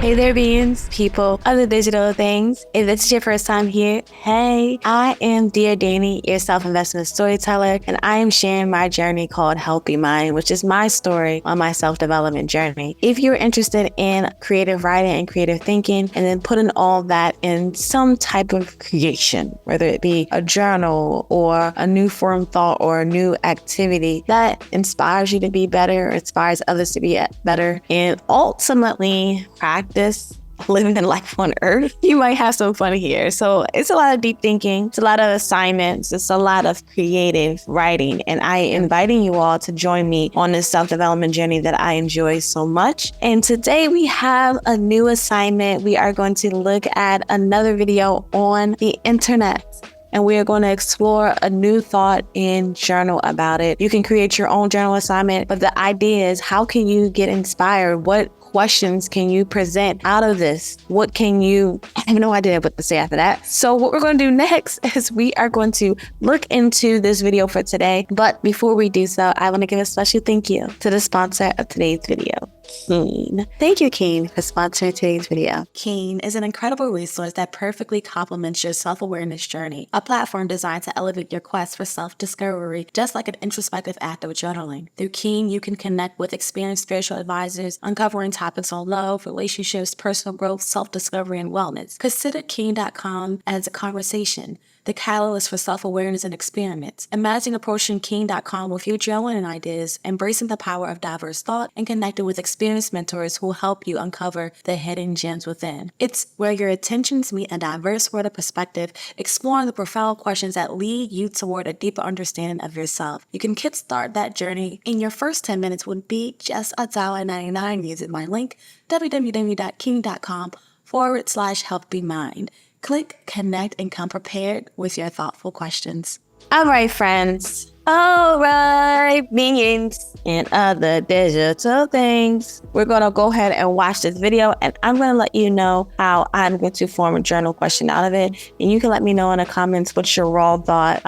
Hey there, beings, people, other digital things. If this is your first time here, hey, I am Dear Danny, your self-investment storyteller, and I am sharing my journey called Healthy Mind, which is my story on my self-development journey. If you're interested in creative writing and creative thinking, and then putting all that in some type of creation, whether it be a journal or a new form thought or a new activity that inspires you to be better, inspires others to be better, and ultimately practice living life on earth, you might have some fun here. So it's a lot of deep thinking, it's a lot of assignments, it's a lot of creative writing, and I am inviting you all to join me on this self-development journey that I enjoy so much. And today we have a new assignment. We are going to look at another video on the internet, and we are going to explore a new thought and journal about it. You can create your own journal assignment, but the idea is, how can you get inspired? What questions can you present out of this? What can you, I have no idea what to say after that. So what we're going to do next is we are going to look into this video for today. But before we do so, I want to give a special thank you to the sponsor of today's video, Keen. Thank you, Keen, for sponsoring today's video. Keen is an incredible resource that perfectly complements your self-awareness journey, a platform designed to elevate your quest for self-discovery, just like an introspective act of journaling. Through Keen, you can connect with experienced spiritual advisors, uncovering topics on love, relationships, personal growth, self-discovery, and wellness. Consider Keen.com as a conversation, the catalyst for self-awareness and experiments. Imagine approaching Keen.com with your journaling ideas, embracing the power of diverse thought, and connecting with experienced mentors who will help you uncover the hidden gems within. It's where your attentions meet a diverse world of perspective, exploring the profound questions that lead you toward a deeper understanding of yourself. You can kickstart that journey in your first 10 minutes would be just $1.99 using my link, www.king.com/healthymind. Click, connect, and come prepared with your thoughtful questions. All right, friends. All right, minions and other digital things. We're going to go ahead and watch this video, and I'm going to let you know how I'm going to form a journal question out of it. And you can let me know in the comments what's your raw thought,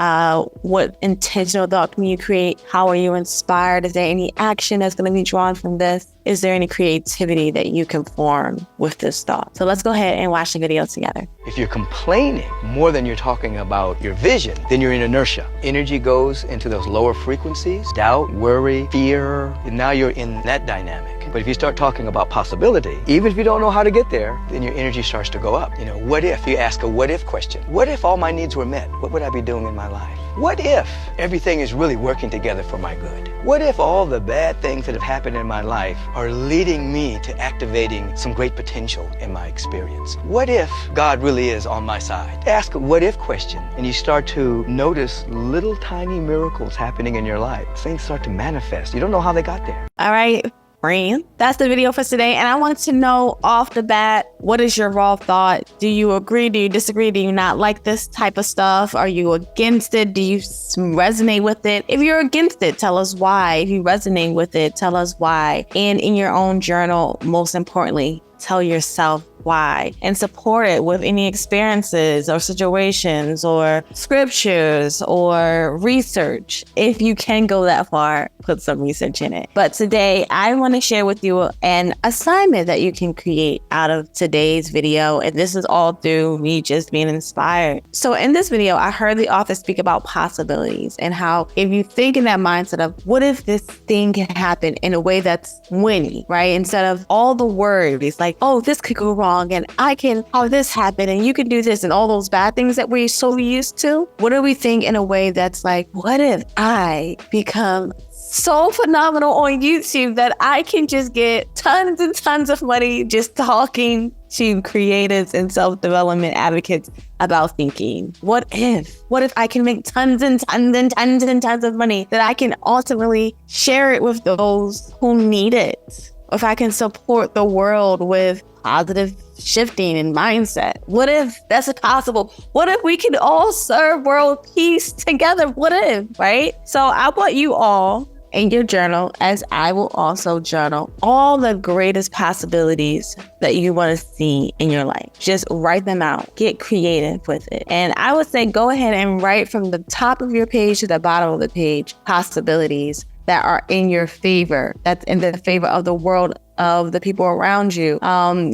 what intentional thought can you create? How are you inspired? Is there any action that's going to be drawn from this? Is there any creativity that you can form with this thought? So let's go ahead and watch the video together. If you're complaining more than you're talking about your vision, then you're in inertia. Energy goes into those lower frequencies, doubt, worry, fear, and now you're in that dynamic. But if you start talking about possibility, even if you don't know how to get there, then your energy starts to go up. You know, what if? You ask a what if question. What if all my needs were met? What would I be doing in my life? What if everything is really working together for my good? What if all the bad things that have happened in my life are leading me to activating some great potential in my experience? What if God really is on my side? Ask a what if question, and you start to notice little tiny miracles happening in your life. Things start to manifest. You don't know how they got there. All right, friend. That's the video for today. And I want to know off the bat, what is your raw thought? Do you agree? Do you disagree? Do you not like this type of stuff? Are you against it? Do you resonate with it? If you're against it, tell us why. If you resonate with it, tell us why. And in your own journal, most importantly, tell yourself why, and support it with any experiences or situations or scriptures or research. If you can go that far, put some research in it. But today I want to share with you an assignment that you can create out of today's video. And this is all through me just being inspired. So in this video, I heard the author speak about possibilities and how if you think in that mindset of what if this thing can happen in a way that's winning, right? Instead of all the worries like, oh, this could go wrong and I can have this happen and you can do this and all those bad things that we're so used to. What do we think in a way that's like, what if I become so phenomenal on YouTube that I can just get tons and tons of money just talking to creatives and self-development advocates about thinking? What if I can make tons and tons and tons and tons of money that I can ultimately share it with those who need it? If I can support the world with positive shifting and mindset. What if that's possible? What if we can all serve world peace together? What if, right? So I want you all in your journal, as I will also journal, all the greatest possibilities that you want to see in your life. Just write them out. Get creative with it. And I would say go ahead and write from the top of your page to the bottom of the page possibilities that are in your favor, that's in the favor of the world, of the people around you,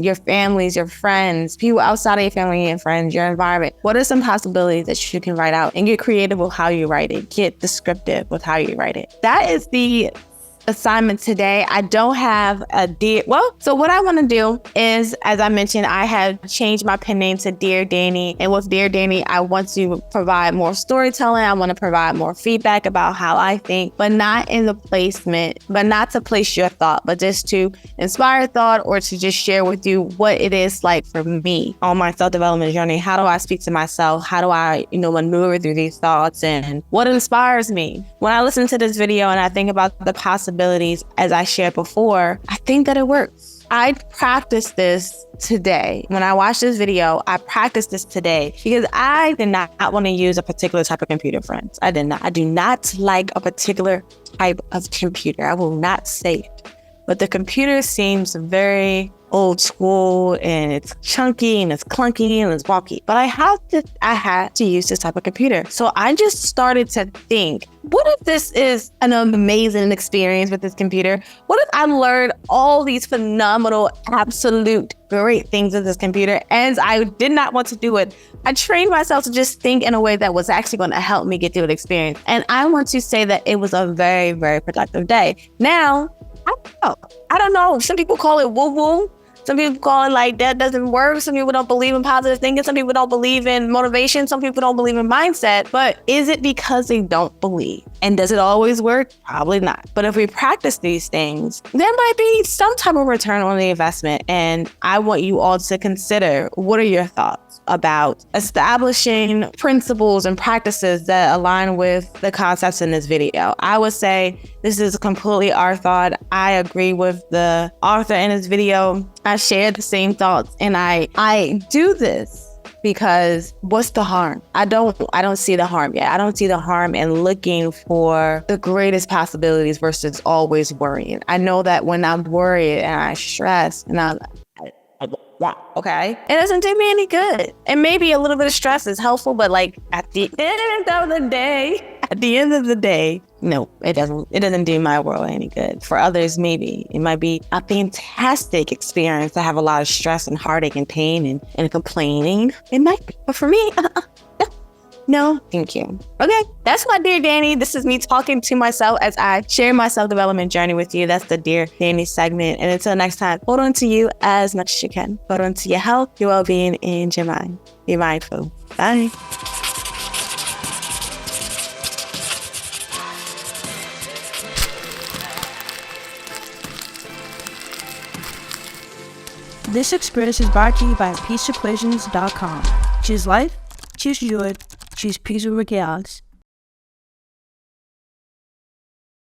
your families, your friends, people outside of your family and friends, your environment. What are some possibilities that you can write out? And get creative with how you write it. Get descriptive with how you write it. That is the assignment today. I don't have a dear, so what I want to do is, as I mentioned, I have changed my pen name to Dear Danny. And with Dear Danny, I want to provide more storytelling. I want to provide more feedback about how I think, but not in the placement, but not to place your thought, but just to inspire thought or to just share with you what it is like for me on my self-development journey. How do I speak to myself? How do I, maneuver through these thoughts, and what inspires me? When I listen to this video and I think about the possibilities, as I shared before, I think that it works. I practiced this today. When I watched this video, I practiced this today because I did not want to use a particular type of computer, friends. I did not. I do not like a particular type of computer. I will not say it. But the computer seems very old school, and it's chunky and it's clunky and it's wonky. But I had to use this type of computer. So I just started to think, what if this is an amazing experience with this computer? What if I learned all these phenomenal, absolute great things with this computer, and I did not want to do it? I trained myself to just think in a way that was actually going to help me get through the experience. And I want to say that it was a very, very productive day. Now, I don't know. Some people call it woo-woo. Some people call it like that doesn't work. Some people don't believe in positive thinking. Some people don't believe in motivation. Some people don't believe in mindset. But is it because they don't believe? And does it always work? Probably not. But if we practice these things, there might be some type of return on the investment. And I want you all to consider, what are your thoughts about establishing principles and practices that align with the concepts in this video? I would say this is completely our thought. I agree with the author in this video. I share the same thoughts, and I do this because what's the harm? I don't see the harm yet. I don't see the harm in looking for the greatest possibilities versus always worrying. I know that when I'm worried and I stress and okay, it doesn't do me any good. And maybe a little bit of stress is helpful, but like at the end of the day, no, it doesn't do my world any good. For others, maybe it might be a fantastic experience to have a lot of stress and heartache and pain and complaining. It might be, but for me, no, thank you. Okay, that's my Dear Danny. This is me talking to myself as I share my self-development journey with you. That's the Dear Danny segment. And until next time, hold on to you as much as you can. Hold on to your health, your well-being, and your mind. Be mindful. Bye. This experience is brought to you by peaceequations.com. Choose life, choose joy, choose peace with chaos.